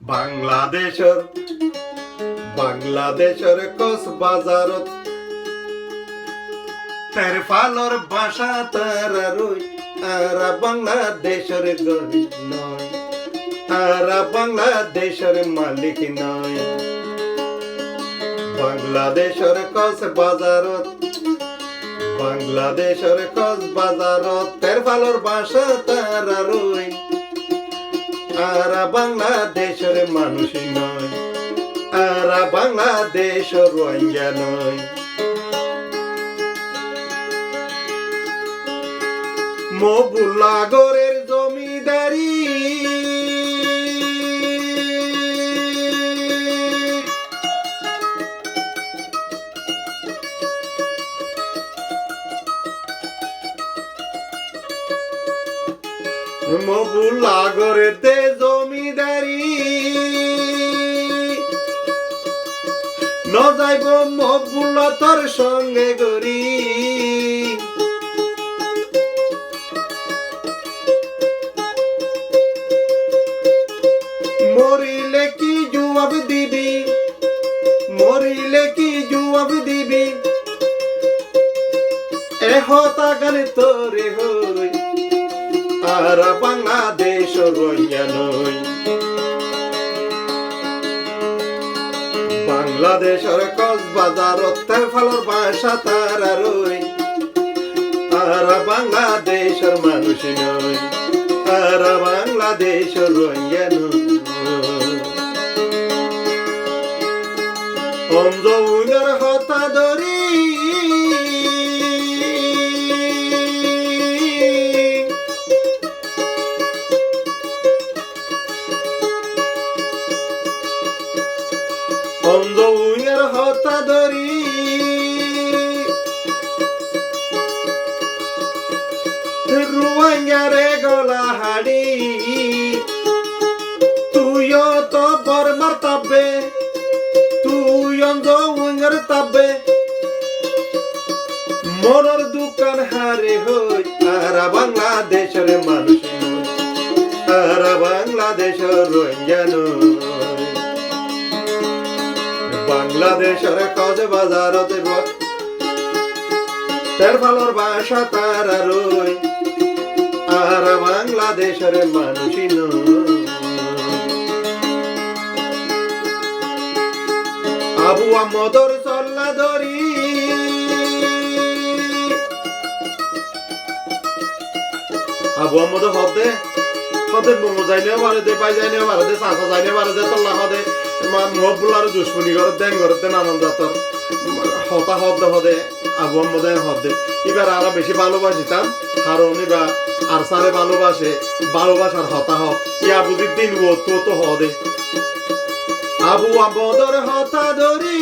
বাংলাদেশের কক্সবাজারত তার ফালর ভাষা তারা রই তারা বাংলাদেশের গরিব নয়, তারা বাংলাদেশের মালিক নয়। বাংলাদেশের কক্সবাজারত তার ফালর ভাষা তারা রই তারা বাংলাদেশের মানুষ নয়, তারা বাংলাদেশের রোহিঙ্গা নয়। মবুল্লাগরের জমিদারি মবুল্লাগরেতে জমিদারি ন যাইব মবুল্লা তোর সঙ্গে গরি। মরিলে কি জবাব দিবি, মরিলে কি জবাব দিবি, এহতা গানে তোরে হই আর বাংলাদেশ রইয়া নই। বাংলাদেশের কক্সবাজারত তার ফালর ভাষা তারা রই আর বাংলাদেশের মানুষ নয়, আর বাংলাদেশের রইয়া নই। অঞ্জউনের হতা ধরি অঞ্জউনের হতা ধরি রোহিঙ্গারে গলা হাড়ি তুইও তো বর্মার তাবে, তুই অঞ্জউনের তাবে মনের দোকান হারে হই তারা বাংলাদেশের মানুষ নয়, তারা বাংলাদেশের রোহিঙ্গা নয়। বাংলাদেশের কক্সবাজারতে তার ফালর ভাষা তারা রই আর বাংলাদেশের মানুষ নয়। আবু আহমদর চল্লা ধরি আবু আহমদ হদে হদে মোমো যাইলেও পারে দে, পাই যাইলেও পারে দে, চাষা যাইলেও পারে দে, তল্লা হদে মহবুল্লার দুশ্মনী ঘর দেন ঘর দেন আনন্দ জাতর হতা হদে হদে আবু আহমদে হদে। এবার আরো বেশি ভালোবাসিতাম কারণ এবার আর সারে ভালোবাসে, ভালোবাসার হতা হ ইয়া বুঝি দিন ও তো তো হদে। আবু আহমদর হতা ধরি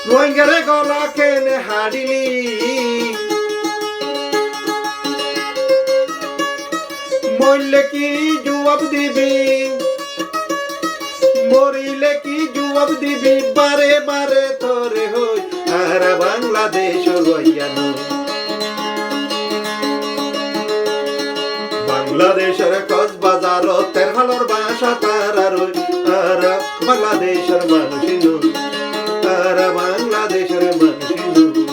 রোহিঙ্গারে গলা কেনে হাড়িলি, মরলে কি জবাব দিবি, মরিলে কি জবাব দিবি, বারে বারে তোরে হই আর বাংলাদেশ রইয়া নই। বাংলাদেশের কক্সবাজারত তার ফালর ভাষা তারা রই আর বাংলাদেশের মানুষ নই, আর বাংলাদেশের মানুষ নই,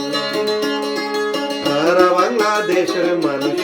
আর বাংলাদেশের মানুষ